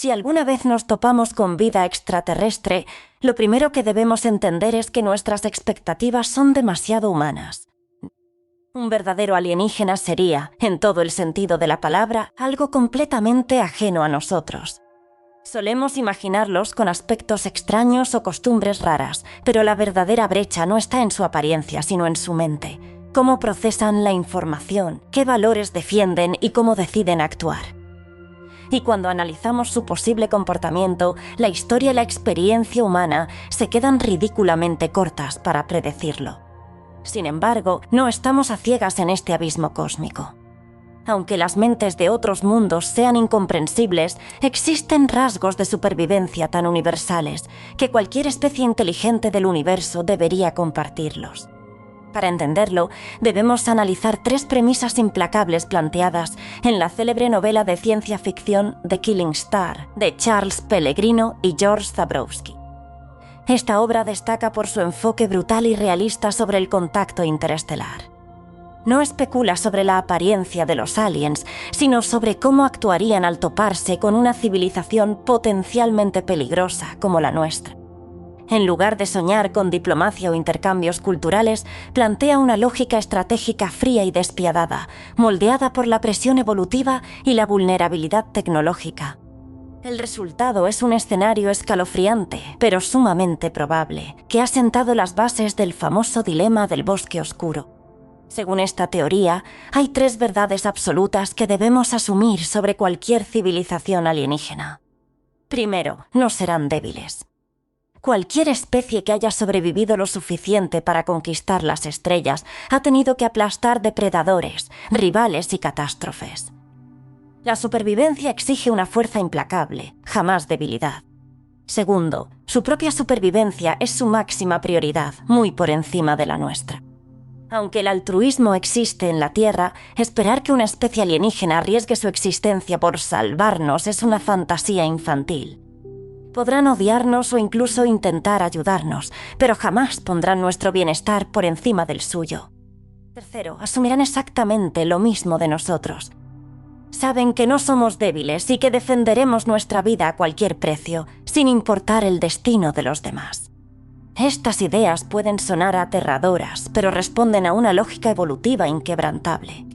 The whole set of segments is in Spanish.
Si alguna vez nos topamos con vida extraterrestre, lo primero que debemos entender es que nuestras expectativas son demasiado humanas. Un verdadero alienígena sería, en todo el sentido de la palabra, algo completamente ajeno a nosotros. Solemos imaginarlos con aspectos extraños o costumbres raras, pero la verdadera brecha no está en su apariencia, sino en su mente. Cómo procesan la información, qué valores defienden y cómo deciden actuar. Y cuando analizamos su posible comportamiento, la historia y la experiencia humana se quedan ridículamente cortas para predecirlo. Sin embargo, no estamos a ciegas en este abismo cósmico. Aunque las mentes de otros mundos sean incomprensibles, existen rasgos de supervivencia tan universales que cualquier especie inteligente del universo debería compartirlos. Para entenderlo, debemos analizar 3 premisas implacables planteadas en la célebre novela de ciencia ficción The Killing Star, de Charles Pellegrino y George Zabrowski. Esta obra destaca por su enfoque brutal y realista sobre el contacto interestelar. No especula sobre la apariencia de los aliens, sino sobre cómo actuarían al toparse con una civilización potencialmente peligrosa como la nuestra. En lugar de soñar con diplomacia o intercambios culturales, plantea una lógica estratégica fría y despiadada, moldeada por la presión evolutiva y la vulnerabilidad tecnológica. El resultado es un escenario escalofriante, pero sumamente probable, que ha sentado las bases del famoso dilema del bosque oscuro. Según esta teoría, hay 3 verdades absolutas que debemos asumir sobre cualquier civilización alienígena. Primero, no serán débiles. Cualquier especie que haya sobrevivido lo suficiente para conquistar las estrellas ha tenido que aplastar depredadores, rivales y catástrofes. La supervivencia exige una fuerza implacable, jamás debilidad. Segundo, su propia supervivencia es su máxima prioridad, muy por encima de la nuestra. Aunque el altruismo existe en la Tierra, esperar que una especie alienígena arriesgue su existencia por salvarnos es una fantasía infantil. Podrán odiarnos o incluso intentar ayudarnos, pero jamás pondrán nuestro bienestar por encima del suyo. Tercero, asumirán exactamente lo mismo de nosotros. Saben que no somos débiles y que defenderemos nuestra vida a cualquier precio, sin importar el destino de los demás. Estas ideas pueden sonar aterradoras, pero responden a una lógica evolutiva inquebrantable.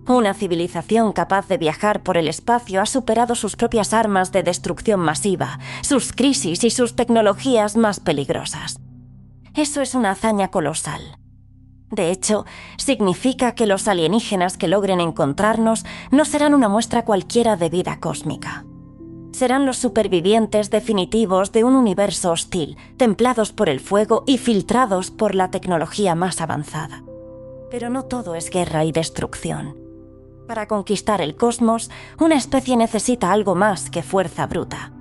Una civilización capaz de viajar por el espacio ha superado sus propias armas de destrucción masiva, sus crisis y sus tecnologías más peligrosas. Eso es una hazaña colosal. De hecho, significa que los alienígenas que logren encontrarnos no serán una muestra cualquiera de vida cósmica. Serán los supervivientes definitivos de un universo hostil, templados por el fuego y filtrados por la tecnología más avanzada. Pero no todo es guerra y destrucción. Para conquistar el cosmos, una especie necesita algo más que fuerza bruta.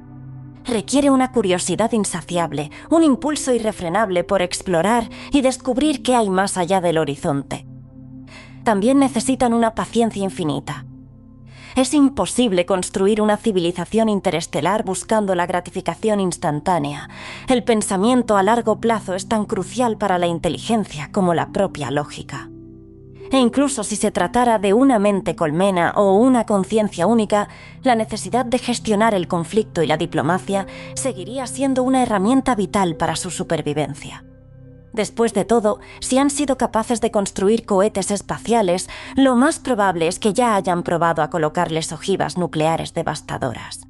Requiere una curiosidad insaciable, un impulso irrefrenable por explorar y descubrir qué hay más allá del horizonte. También necesitan una paciencia infinita. Es imposible construir una civilización interestelar buscando la gratificación instantánea. El pensamiento a largo plazo es tan crucial para la inteligencia como la propia lógica. E incluso si se tratara de una mente colmena o una conciencia única, la necesidad de gestionar el conflicto y la diplomacia seguiría siendo una herramienta vital para su supervivencia. Después de todo, si han sido capaces de construir cohetes espaciales, lo más probable es que ya hayan probado a colocarles ojivas nucleares devastadoras.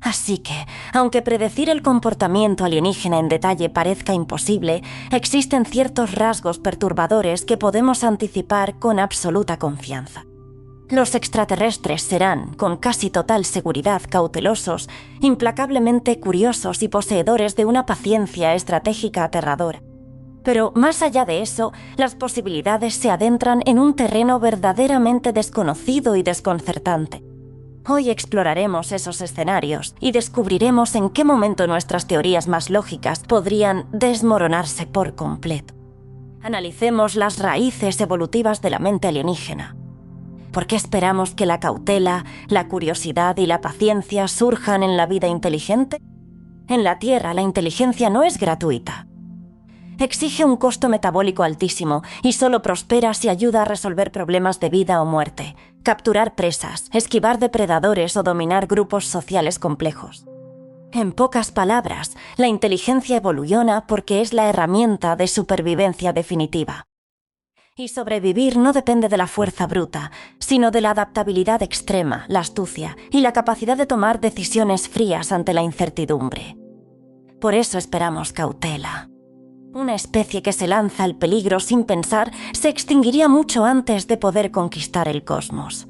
Así que, aunque predecir el comportamiento alienígena en detalle parezca imposible, existen ciertos rasgos perturbadores que podemos anticipar con absoluta confianza. Los extraterrestres serán, con casi total seguridad, cautelosos, implacablemente curiosos y poseedores de una paciencia estratégica aterradora. Pero más allá de eso, las posibilidades se adentran en un terreno verdaderamente desconocido y desconcertante. Hoy exploraremos esos escenarios y descubriremos en qué momento nuestras teorías más lógicas podrían desmoronarse por completo. Analicemos las raíces evolutivas de la mente alienígena. ¿Por qué esperamos que la cautela, la curiosidad y la paciencia surjan en la vida inteligente? En la Tierra, la inteligencia no es gratuita. Exige un costo metabólico altísimo y solo prospera si ayuda a resolver problemas de vida o muerte. capturar presas, esquivar depredadores o dominar grupos sociales complejos. En pocas palabras, la inteligencia evoluciona porque es la herramienta de supervivencia definitiva. Y sobrevivir no depende de la fuerza bruta, sino de la adaptabilidad extrema, la astucia y la capacidad de tomar decisiones frías ante la incertidumbre. Por eso esperamos cautela. Una especie que se lanza al peligro sin pensar se extinguiría mucho antes de poder conquistar el cosmos.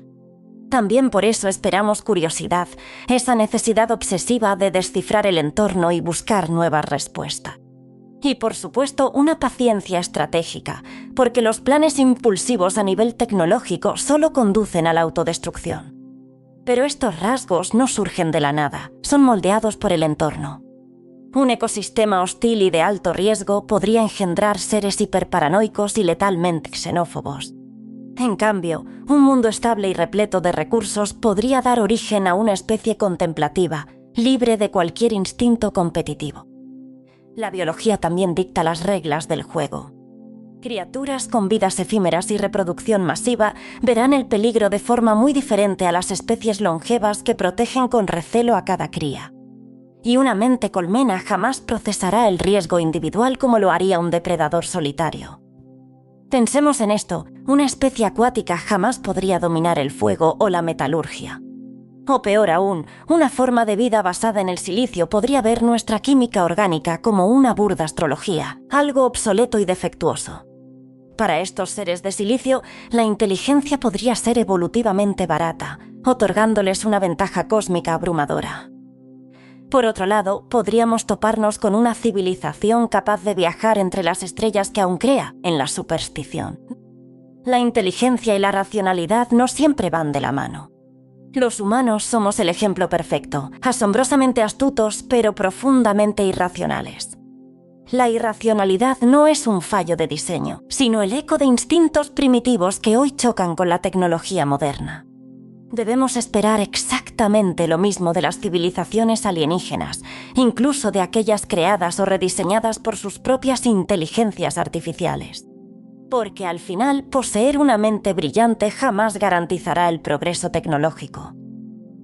También por eso esperamos curiosidad, esa necesidad obsesiva de descifrar el entorno y buscar nuevas respuestas. Y por supuesto, una paciencia estratégica, porque los planes impulsivos a nivel tecnológico solo conducen a la autodestrucción. Pero estos rasgos no surgen de la nada, son moldeados por el entorno. Un ecosistema hostil y de alto riesgo podría engendrar seres hiperparanoicos y letalmente xenófobos. En cambio, un mundo estable y repleto de recursos podría dar origen a una especie contemplativa, libre de cualquier instinto competitivo. La biología también dicta las reglas del juego. Criaturas con vidas efímeras y reproducción masiva verán el peligro de forma muy diferente a las especies longevas que protegen con recelo a cada cría. Y una mente colmena jamás procesará el riesgo individual como lo haría un depredador solitario. Pensemos en esto, una especie acuática jamás podría dominar el fuego o la metalurgia. O peor aún, una forma de vida basada en el silicio podría ver nuestra química orgánica como una burda astrología, algo obsoleto y defectuoso. Para estos seres de silicio, la inteligencia podría ser evolutivamente barata, otorgándoles una ventaja cósmica abrumadora. Por otro lado, podríamos toparnos con una civilización capaz de viajar entre las estrellas que aún crea en la superstición. La inteligencia y la racionalidad no siempre van de la mano. Los humanos somos el ejemplo perfecto, asombrosamente astutos pero profundamente irracionales. La irracionalidad no es un fallo de diseño, sino el eco de instintos primitivos que hoy chocan con la tecnología moderna. Debemos esperar exactamente lo mismo de las civilizaciones alienígenas, incluso de aquellas creadas o rediseñadas por sus propias inteligencias artificiales. Porque al final, poseer una mente brillante jamás garantizará el progreso tecnológico.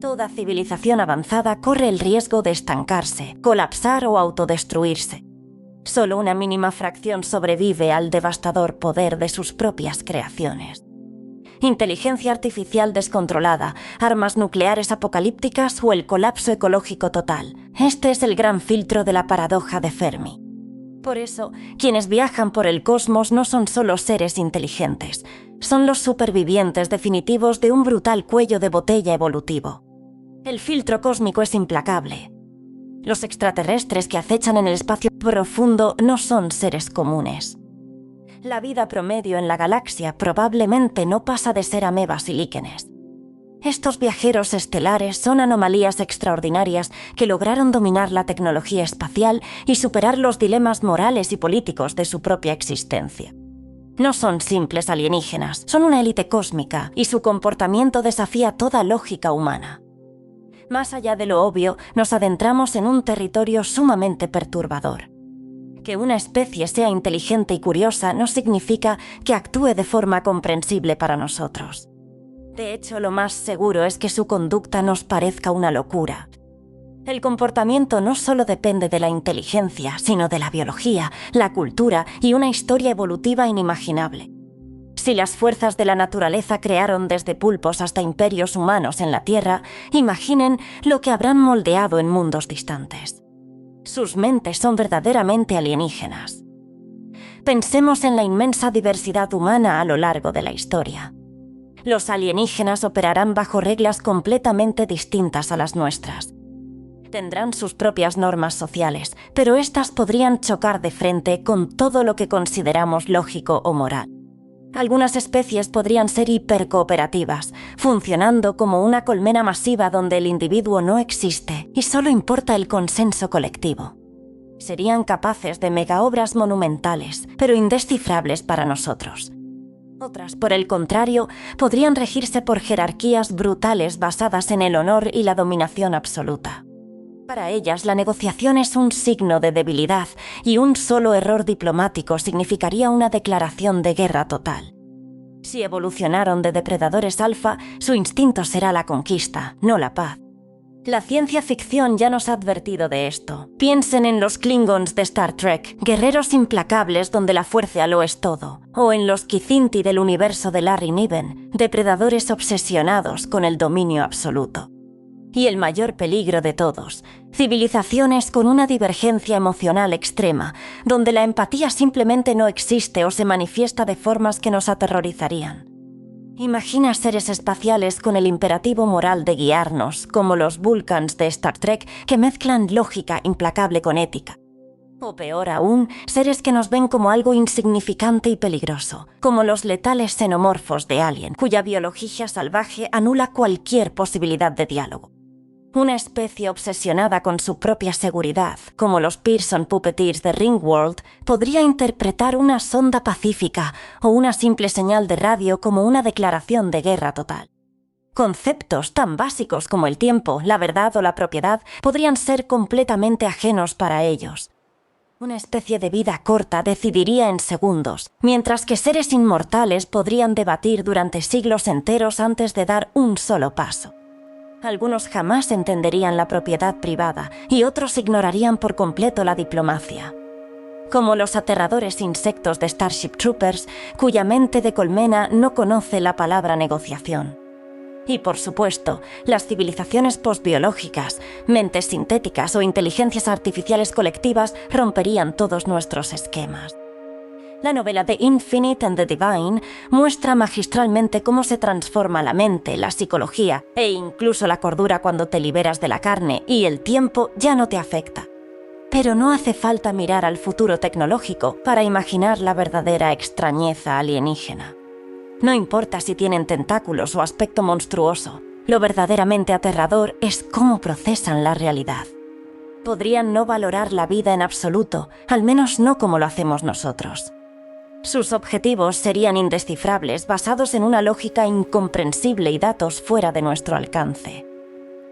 Toda civilización avanzada corre el riesgo de estancarse, colapsar o autodestruirse. Solo una mínima fracción sobrevive al devastador poder de sus propias creaciones. Inteligencia artificial descontrolada, armas nucleares apocalípticas o el colapso ecológico total. Este es el gran filtro de la paradoja de Fermi. Por eso, quienes viajan por el cosmos no son solo seres inteligentes, son los supervivientes definitivos de un brutal cuello de botella evolutivo. El filtro cósmico es implacable. Los extraterrestres que acechan en el espacio profundo no son seres comunes. La vida promedio en la galaxia probablemente no pasa de ser amebas y líquenes. Estos viajeros estelares son anomalías extraordinarias que lograron dominar la tecnología espacial y superar los dilemas morales y políticos de su propia existencia. No son simples alienígenas, son una élite cósmica y su comportamiento desafía toda lógica humana. Más allá de lo obvio, nos adentramos en un territorio sumamente perturbador. Que una especie sea inteligente y curiosa no significa que actúe de forma comprensible para nosotros. De hecho, lo más seguro es que su conducta nos parezca una locura. El comportamiento no solo depende de la inteligencia, sino de la biología, la cultura y una historia evolutiva inimaginable. Si las fuerzas de la naturaleza crearon desde pulpos hasta imperios humanos en la Tierra, imaginen lo que habrán moldeado en mundos distantes. Sus mentes son verdaderamente alienígenas. Pensemos en la inmensa diversidad humana a lo largo de la historia. Los alienígenas operarán bajo reglas completamente distintas a las nuestras. Tendrán sus propias normas sociales, pero éstas podrían chocar de frente con todo lo que consideramos lógico o moral. Algunas especies podrían ser hipercooperativas, funcionando como una colmena masiva donde el individuo no existe y solo importa el consenso colectivo. Serían capaces de megaobras monumentales, pero indescifrables para nosotros. Otras, por el contrario, podrían regirse por jerarquías brutales basadas en el honor y la dominación absoluta. Para ellas, la negociación es un signo de debilidad y un solo error diplomático significaría una declaración de guerra total. Si evolucionaron de depredadores alfa, su instinto será la conquista, no la paz. La ciencia ficción ya nos ha advertido de esto. Piensen en los Klingons de Star Trek, guerreros implacables donde la fuerza lo es todo. O en los Kizinti del universo de Larry Niven, depredadores obsesionados con el dominio absoluto. Y el mayor peligro de todos, civilizaciones con una divergencia emocional extrema, donde la empatía simplemente no existe o se manifiesta de formas que nos aterrorizarían. Imagina seres espaciales con el imperativo moral de guiarnos, como los Vulcans de Star Trek, que mezclan lógica implacable con ética. O peor aún, seres que nos ven como algo insignificante y peligroso, como los letales xenomorfos de Alien, cuya biología salvaje anula cualquier posibilidad de diálogo. Una especie obsesionada con su propia seguridad, como los Pearson Puppeteers de Ringworld, podría interpretar una sonda pacífica o una simple señal de radio como una declaración de guerra total. Conceptos tan básicos como el tiempo, la verdad o la propiedad podrían ser completamente ajenos para ellos. Una especie de vida corta decidiría en segundos, mientras que seres inmortales podrían debatir durante siglos enteros antes de dar un solo paso. Algunos jamás entenderían la propiedad privada y otros ignorarían por completo la diplomacia. Como los aterradores insectos de Starship Troopers, cuya mente de colmena no conoce la palabra negociación. Y por supuesto, las civilizaciones postbiológicas, mentes sintéticas o inteligencias artificiales colectivas romperían todos nuestros esquemas. La novela The Infinite and the Divine muestra magistralmente cómo se transforma la mente, la psicología e incluso la cordura cuando te liberas de la carne y el tiempo ya no te afecta. Pero no hace falta mirar al futuro tecnológico para imaginar la verdadera extrañeza alienígena. No importa si tienen tentáculos o aspecto monstruoso, lo verdaderamente aterrador es cómo procesan la realidad. Podrían no valorar la vida en absoluto, al menos no como lo hacemos nosotros. Sus objetivos serían indescifrables, basados en una lógica incomprensible y datos fuera de nuestro alcance.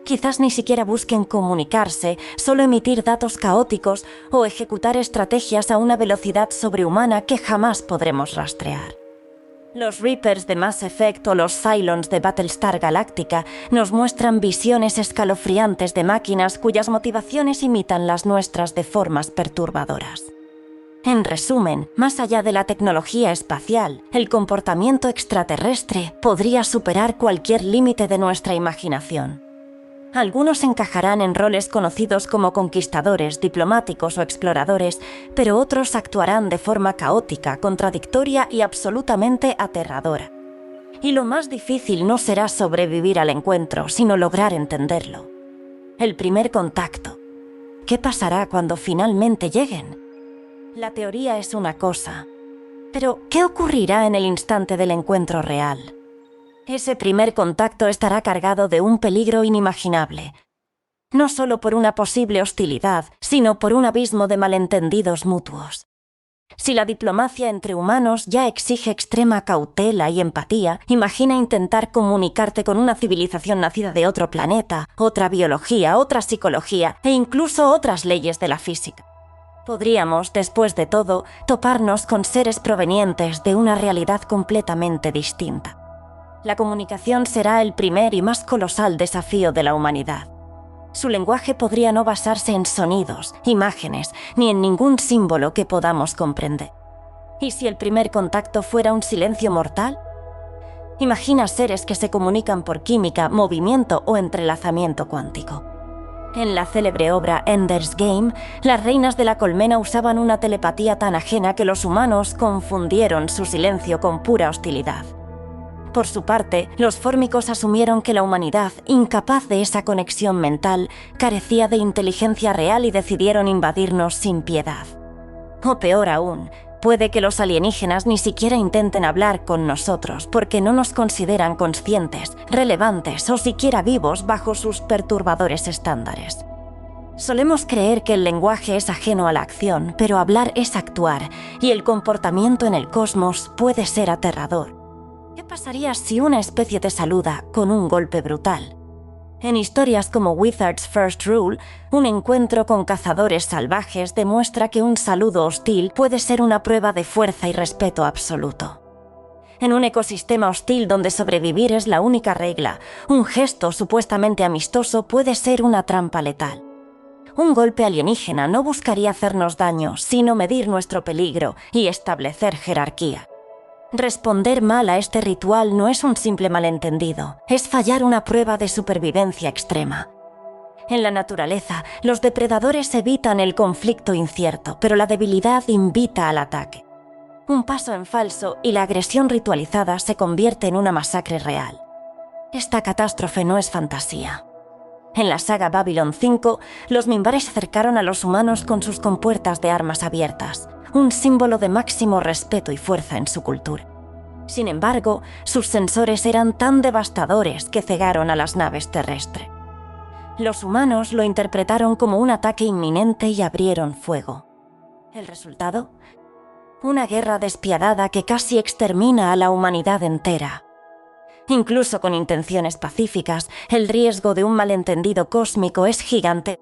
Quizás ni siquiera busquen comunicarse, solo emitir datos caóticos o ejecutar estrategias a una velocidad sobrehumana que jamás podremos rastrear. Los Reapers de Mass Effect o los Cylons de Battlestar Galactica nos muestran visiones escalofriantes de máquinas cuyas motivaciones imitan las nuestras de formas perturbadoras. En resumen, más allá de la tecnología espacial, el comportamiento extraterrestre podría superar cualquier límite de nuestra imaginación. Algunos encajarán en roles conocidos como conquistadores, diplomáticos o exploradores, pero otros actuarán de forma caótica, contradictoria y absolutamente aterradora. Y lo más difícil no será sobrevivir al encuentro, sino lograr entenderlo. El primer contacto. ¿Qué pasará cuando finalmente lleguen? La teoría es una cosa, pero ¿qué ocurrirá en el instante del encuentro real? Ese primer contacto estará cargado de un peligro inimaginable, no solo por una posible hostilidad, sino por un abismo de malentendidos mutuos. Si la diplomacia entre humanos ya exige extrema cautela y empatía, imagina intentar comunicarte con una civilización nacida de otro planeta, otra biología, otra psicología e incluso otras leyes de la física. Podríamos, después de todo, toparnos con seres provenientes de una realidad completamente distinta. La comunicación será el primer y más colosal desafío de la humanidad. Su lenguaje podría no basarse en sonidos, imágenes, ni en ningún símbolo que podamos comprender. ¿Y si el primer contacto fuera un silencio mortal? Imagina seres que se comunican por química, movimiento o entrelazamiento cuántico. En la célebre obra Ender's Game, las reinas de la colmena usaban una telepatía tan ajena que los humanos confundieron su silencio con pura hostilidad. Por su parte, los fórmicos asumieron que la humanidad, incapaz de esa conexión mental, carecía de inteligencia real y decidieron invadirnos sin piedad. O peor aún, puede que los alienígenas ni siquiera intenten hablar con nosotros porque no nos consideran conscientes, relevantes o siquiera vivos bajo sus perturbadores estándares. Solemos creer que el lenguaje es ajeno a la acción, pero hablar es actuar, y el comportamiento en el cosmos puede ser aterrador. ¿Qué pasaría si una especie te saluda con un golpe brutal? En historias como Wizard's First Rule, un encuentro con cazadores salvajes demuestra que un saludo hostil puede ser una prueba de fuerza y respeto absoluto. En un ecosistema hostil donde sobrevivir es la única regla, un gesto supuestamente amistoso puede ser una trampa letal. Un golpe alienígena no buscaría hacernos daño, sino medir nuestro peligro y establecer jerarquía. Responder mal a este ritual no es un simple malentendido, es fallar una prueba de supervivencia extrema. En la naturaleza, los depredadores evitan el conflicto incierto, pero la debilidad invita al ataque. Un paso en falso y la agresión ritualizada se convierte en una masacre real. Esta catástrofe no es fantasía. En la saga Babylon 5, los Minbares acercaron a los humanos con sus compuertas de armas abiertas, un símbolo de máximo respeto y fuerza en su cultura. Sin embargo, sus sensores eran tan devastadores que cegaron a las naves terrestres. Los humanos lo interpretaron como un ataque inminente y abrieron fuego. ¿El resultado? Una guerra despiadada que casi extermina a la humanidad entera. Incluso con intenciones pacíficas, el riesgo de un malentendido cósmico es gigante.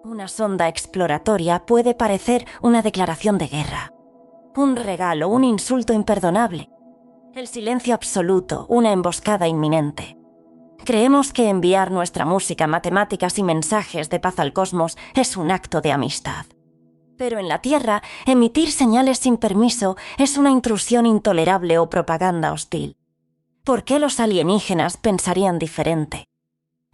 Una sonda exploratoria puede parecer una declaración de guerra. Un regalo, un insulto imperdonable. El silencio absoluto, una emboscada inminente. Creemos que enviar nuestra música, matemáticas y mensajes de paz al cosmos es un acto de amistad. Pero en la Tierra, emitir señales sin permiso es una intrusión intolerable o propaganda hostil. ¿Por qué los alienígenas pensarían diferente?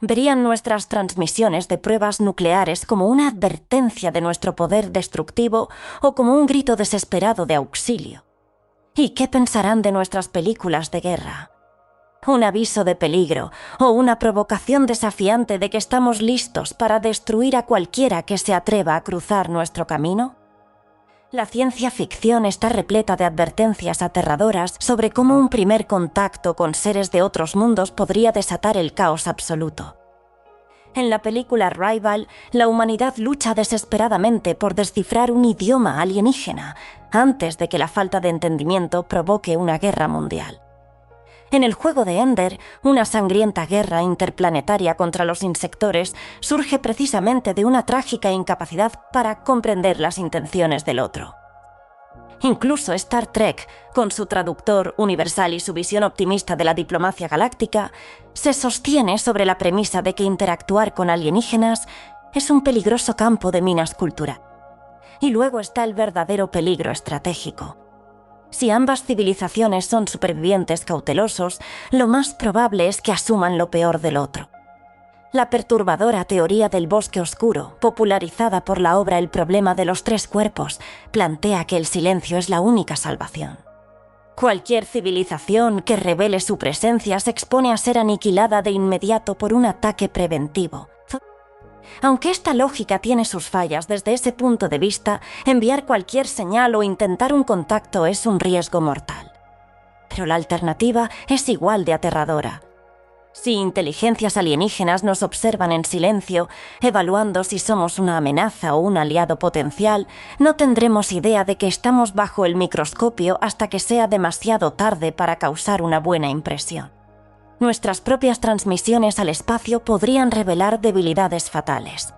Verían nuestras transmisiones de pruebas nucleares como una advertencia de nuestro poder destructivo o como un grito desesperado de auxilio. ¿Y qué pensarán de nuestras películas de guerra? ¿Un aviso de peligro o una provocación desafiante de que estamos listos para destruir a cualquiera que se atreva a cruzar nuestro camino? La ciencia ficción está repleta de advertencias aterradoras sobre cómo un primer contacto con seres de otros mundos podría desatar el caos absoluto. En la película Rival, la humanidad lucha desesperadamente por descifrar un idioma alienígena antes de que la falta de entendimiento provoque una guerra mundial. En el juego de Ender, una sangrienta guerra interplanetaria contra los insectores surge precisamente de una trágica incapacidad para comprender las intenciones del otro. Incluso Star Trek, con su traductor universal y su visión optimista de la diplomacia galáctica, se sostiene sobre la premisa de que interactuar con alienígenas es un peligroso campo de minas culturales. Y luego está el verdadero peligro estratégico. Si ambas civilizaciones son supervivientes cautelosos, lo más probable es que asuman lo peor del otro. La perturbadora teoría del bosque oscuro, popularizada por la obra El problema de los tres cuerpos, plantea que el silencio es la única salvación. Cualquier civilización que revele su presencia se expone a ser aniquilada de inmediato por un ataque preventivo. Aunque esta lógica tiene sus fallas, desde ese punto de vista, enviar cualquier señal o intentar un contacto es un riesgo mortal. Pero la alternativa es igual de aterradora. Si inteligencias alienígenas nos observan en silencio, evaluando si somos una amenaza o un aliado potencial, no tendremos idea de que estamos bajo el microscopio hasta que sea demasiado tarde para causar una buena impresión. Nuestras propias transmisiones al espacio podrían revelar debilidades fatales.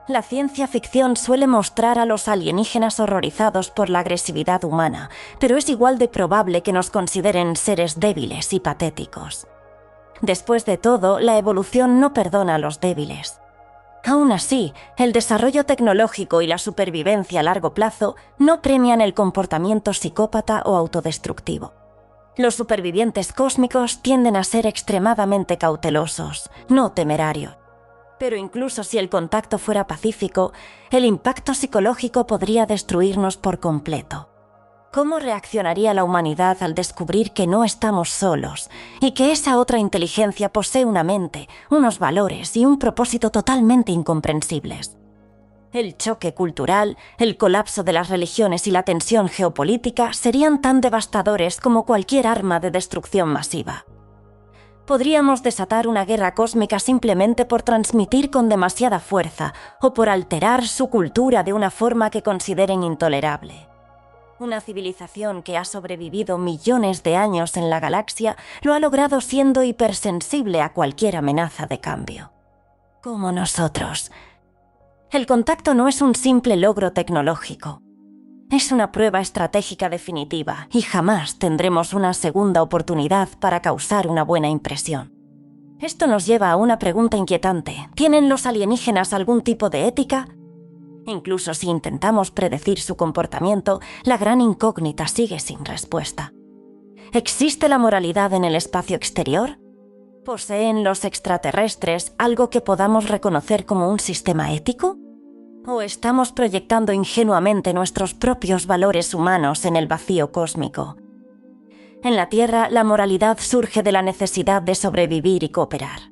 La ciencia ficción suele mostrar a los alienígenas horrorizados por la agresividad humana, pero es igual de probable que nos consideren seres débiles y patéticos. Después de todo, la evolución no perdona a los débiles. Aún así, el desarrollo tecnológico y la supervivencia a largo plazo no premian el comportamiento psicópata o autodestructivo. Los supervivientes cósmicos tienden a ser extremadamente cautelosos, no temerarios. Pero incluso si el contacto fuera pacífico, el impacto psicológico podría destruirnos por completo. ¿Cómo reaccionaría la humanidad al descubrir que no estamos solos y que esa otra inteligencia posee una mente, unos valores y un propósito totalmente incomprensibles? El choque cultural, el colapso de las religiones y la tensión geopolítica serían tan devastadores como cualquier arma de destrucción masiva. Podríamos desatar una guerra cósmica simplemente por transmitir con demasiada fuerza o por alterar su cultura de una forma que consideren intolerable. Una civilización que ha sobrevivido millones de años en la galaxia lo ha logrado siendo hipersensible a cualquier amenaza de cambio. Como nosotros. El contacto no es un simple logro tecnológico. Es una prueba estratégica definitiva y jamás tendremos una segunda oportunidad para causar una buena impresión. Esto nos lleva a una pregunta inquietante. ¿Tienen los alienígenas algún tipo de ética? Incluso si intentamos predecir su comportamiento, la gran incógnita sigue sin respuesta. ¿Existe la moralidad en el espacio exterior? ¿Poseen los extraterrestres algo que podamos reconocer como un sistema ético? ¿O estamos proyectando ingenuamente nuestros propios valores humanos en el vacío cósmico? En la Tierra, la moralidad surge de la necesidad de sobrevivir y cooperar.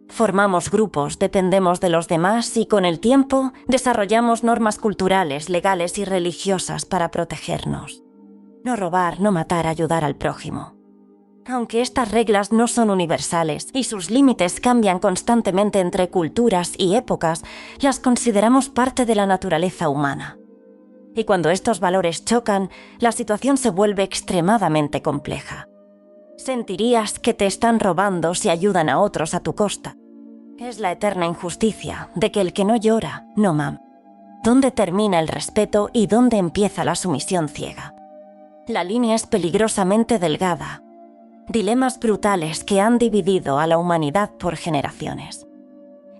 Formamos grupos, dependemos de los demás y con el tiempo desarrollamos normas culturales, legales y religiosas para protegernos. No robar, no matar, ayudar al prójimo. Aunque estas reglas no son universales y sus límites cambian constantemente entre culturas y épocas, las consideramos parte de la naturaleza humana. Y cuando estos valores chocan, la situación se vuelve extremadamente compleja. Sentirías que te están robando si ayudan a otros a tu costa. Es la eterna injusticia de que el que no llora, no mama. ¿Dónde termina el respeto y dónde empieza la sumisión ciega? La línea es peligrosamente delgada. Dilemas brutales que han dividido a la humanidad por generaciones.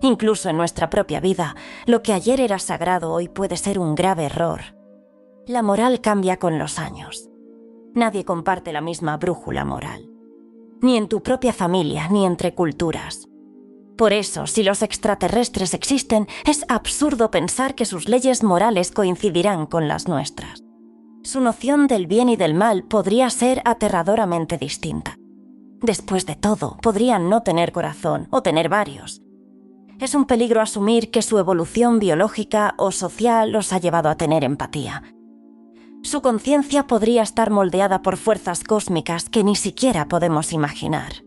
Incluso en nuestra propia vida, lo que ayer era sagrado hoy puede ser un grave error. La moral cambia con los años. Nadie comparte la misma brújula moral. Ni en tu propia familia, ni entre culturas. Por eso, si los extraterrestres existen, es absurdo pensar que sus leyes morales coincidirán con las nuestras. Su noción del bien y del mal podría ser aterradoramente distinta. Después de todo, podrían no tener corazón o tener varios. Es un peligro asumir que su evolución biológica o social los ha llevado a tener empatía. Su conciencia podría estar moldeada por fuerzas cósmicas que ni siquiera podemos imaginar.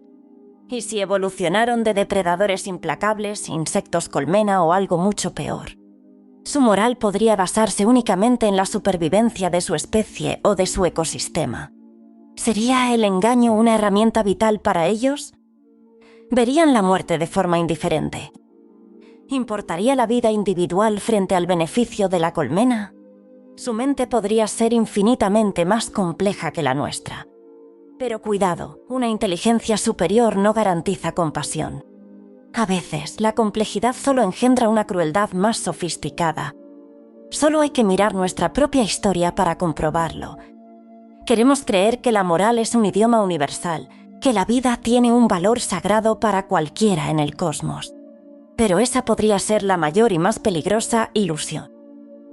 ¿Y si evolucionaron de depredadores implacables, insectos colmena o algo mucho peor? Su moral podría basarse únicamente en la supervivencia de su especie o de su ecosistema. ¿Sería el engaño una herramienta vital para ellos? ¿Verían la muerte de forma indiferente? ¿Importaría la vida individual frente al beneficio de la colmena? Su mente podría ser infinitamente más compleja que la nuestra. Pero cuidado, una inteligencia superior no garantiza compasión. A veces, la complejidad solo engendra una crueldad más sofisticada. Solo hay que mirar nuestra propia historia para comprobarlo. Queremos creer que la moral es un idioma universal, que la vida tiene un valor sagrado para cualquiera en el cosmos. Pero esa podría ser la mayor y más peligrosa ilusión.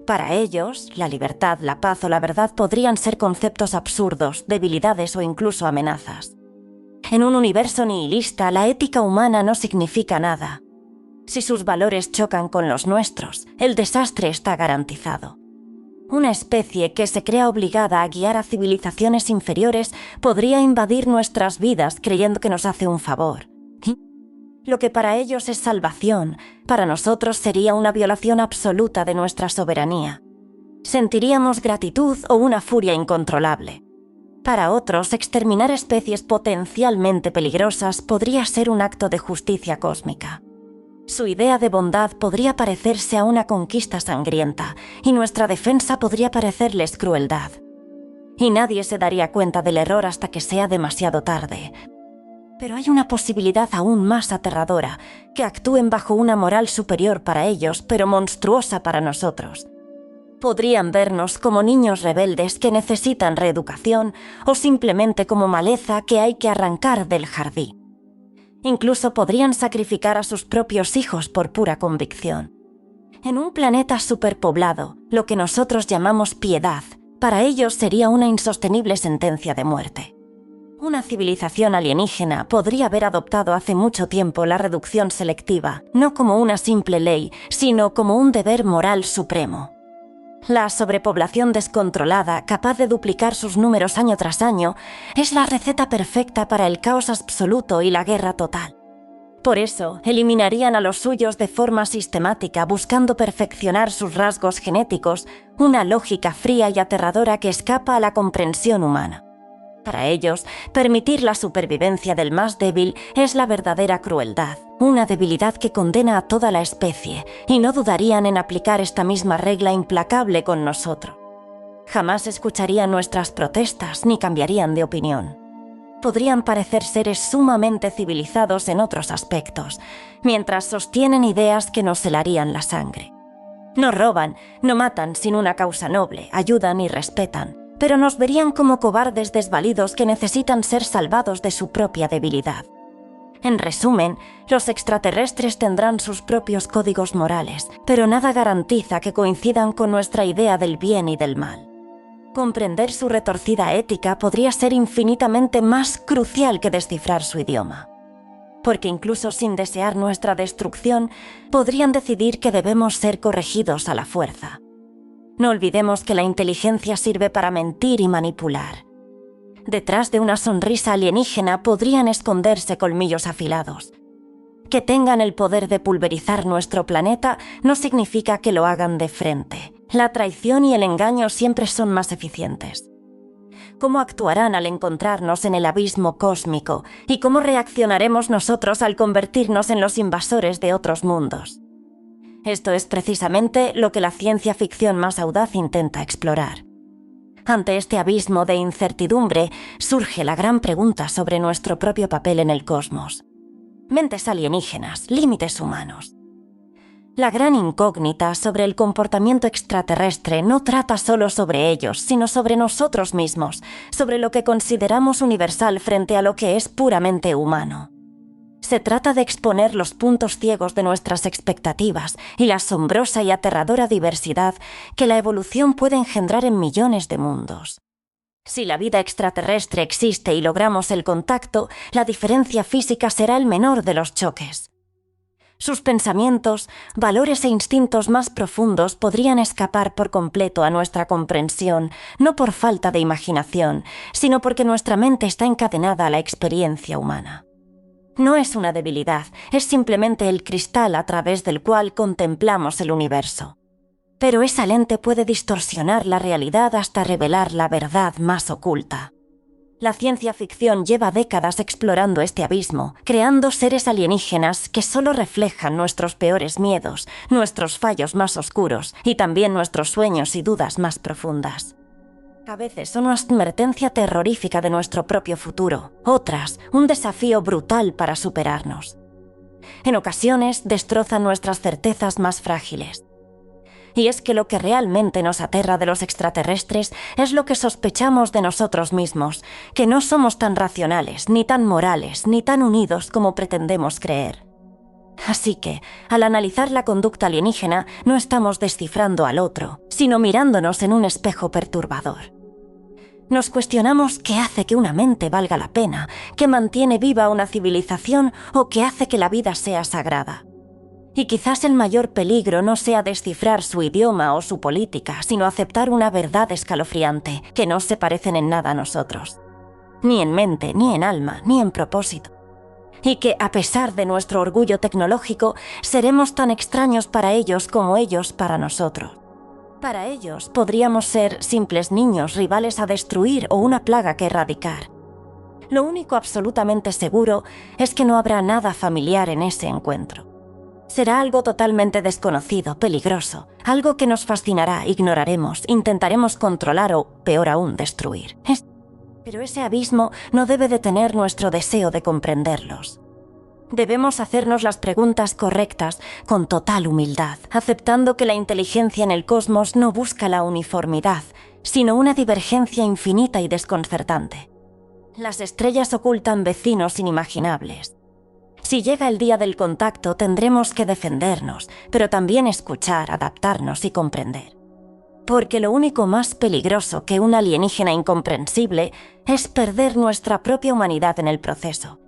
Para ellos, la libertad, la paz o la verdad podrían ser conceptos absurdos, debilidades o incluso amenazas. En un universo nihilista, la ética humana no significa nada. Si sus valores chocan con los nuestros, el desastre está garantizado. Una especie que se crea obligada a guiar a civilizaciones inferiores podría invadir nuestras vidas creyendo que nos hace un favor. Lo que para ellos es salvación, para nosotros sería una violación absoluta de nuestra soberanía. Sentiríamos gratitud o una furia incontrolable. Para otros, exterminar especies potencialmente peligrosas podría ser un acto de justicia cósmica. Su idea de bondad podría parecerse a una conquista sangrienta, y nuestra defensa podría parecerles crueldad. Y nadie se daría cuenta del error hasta que sea demasiado tarde. Pero hay una posibilidad aún más aterradora, que actúen bajo una moral superior para ellos, pero monstruosa para nosotros. Podrían vernos como niños rebeldes que necesitan reeducación o simplemente como maleza que hay que arrancar del jardín. Incluso podrían sacrificar a sus propios hijos por pura convicción. En un planeta superpoblado, lo que nosotros llamamos piedad, para ellos sería una insostenible sentencia de muerte. Una civilización alienígena podría haber adoptado hace mucho tiempo la reducción selectiva, no como una simple ley, sino como un deber moral supremo. La sobrepoblación descontrolada, capaz de duplicar sus números año tras año, es la receta perfecta para el caos absoluto y la guerra total. Por eso, eliminarían a los suyos de forma sistemática, buscando perfeccionar sus rasgos genéticos, una lógica fría y aterradora que escapa a la comprensión humana. Para ellos, permitir la supervivencia del más débil es la verdadera crueldad, una debilidad que condena a toda la especie, y no dudarían en aplicar esta misma regla implacable con nosotros. Jamás escucharían nuestras protestas ni cambiarían de opinión. Podrían parecer seres sumamente civilizados en otros aspectos, mientras sostienen ideas que nos helarían la sangre. No roban, no matan sin una causa noble, ayudan y respetan, pero nos verían como cobardes desvalidos que necesitan ser salvados de su propia debilidad. En resumen, los extraterrestres tendrán sus propios códigos morales, pero nada garantiza que coincidan con nuestra idea del bien y del mal. Comprender su retorcida ética podría ser infinitamente más crucial que descifrar su idioma. Porque incluso sin desear nuestra destrucción, podrían decidir que debemos ser corregidos a la fuerza. No olvidemos que la inteligencia sirve para mentir y manipular. Detrás de una sonrisa alienígena podrían esconderse colmillos afilados. Que tengan el poder de pulverizar nuestro planeta no significa que lo hagan de frente. La traición y el engaño siempre son más eficientes. ¿Cómo actuarán al encontrarnos en el abismo cósmico? ¿Y cómo reaccionaremos nosotros al convertirnos en los invasores de otros mundos? Esto es precisamente lo que la ciencia ficción más audaz intenta explorar. Ante este abismo de incertidumbre, surge la gran pregunta sobre nuestro propio papel en el cosmos. Mentes alienígenas, límites humanos. La gran incógnita sobre el comportamiento extraterrestre no trata solo sobre ellos, sino sobre nosotros mismos, sobre lo que consideramos universal frente a lo que es puramente humano. Se trata de exponer los puntos ciegos de nuestras expectativas y la asombrosa y aterradora diversidad que la evolución puede engendrar en millones de mundos. Si la vida extraterrestre existe y logramos el contacto, la diferencia física será el menor de los choques. Sus pensamientos, valores e instintos más profundos podrían escapar por completo a nuestra comprensión, no por falta de imaginación, sino porque nuestra mente está encadenada a la experiencia humana. No es una debilidad, es simplemente el cristal a través del cual contemplamos el universo. Pero esa lente puede distorsionar la realidad hasta revelar la verdad más oculta. La ciencia ficción lleva décadas explorando este abismo, creando seres alienígenas que solo reflejan nuestros peores miedos, nuestros fallos más oscuros y también nuestros sueños y dudas más profundas. A veces son una advertencia terrorífica de nuestro propio futuro, otras, un desafío brutal para superarnos. En ocasiones destrozan nuestras certezas más frágiles. Y es que lo que realmente nos aterra de los extraterrestres es lo que sospechamos de nosotros mismos, que no somos tan racionales, ni tan morales, ni tan unidos como pretendemos creer. Así que, al analizar la conducta alienígena, no estamos descifrando al otro, sino mirándonos en un espejo perturbador. Nos cuestionamos qué hace que una mente valga la pena, qué mantiene viva una civilización o qué hace que la vida sea sagrada. Y quizás el mayor peligro no sea descifrar su idioma o su política, sino aceptar una verdad escalofriante, que no se parecen en nada a nosotros. Ni en mente, ni en alma, ni en propósito. Y que, a pesar de nuestro orgullo tecnológico, seremos tan extraños para ellos como ellos para nosotros. Para ellos podríamos ser simples niños rivales a destruir o una plaga que erradicar. Lo único absolutamente seguro es que no habrá nada familiar en ese encuentro. Será algo totalmente desconocido, peligroso, algo que nos fascinará, ignoraremos, intentaremos controlar o, peor aún, destruir. Pero ese abismo no debe detener nuestro deseo de comprenderlos. Debemos hacernos las preguntas correctas con total humildad, aceptando que la inteligencia en el cosmos no busca la uniformidad, sino una divergencia infinita y desconcertante. Las estrellas ocultan vecinos inimaginables. Si llega el día del contacto, tendremos que defendernos, pero también escuchar, adaptarnos y comprender. Porque lo único más peligroso que un alienígena incomprensible es perder nuestra propia humanidad en el proceso.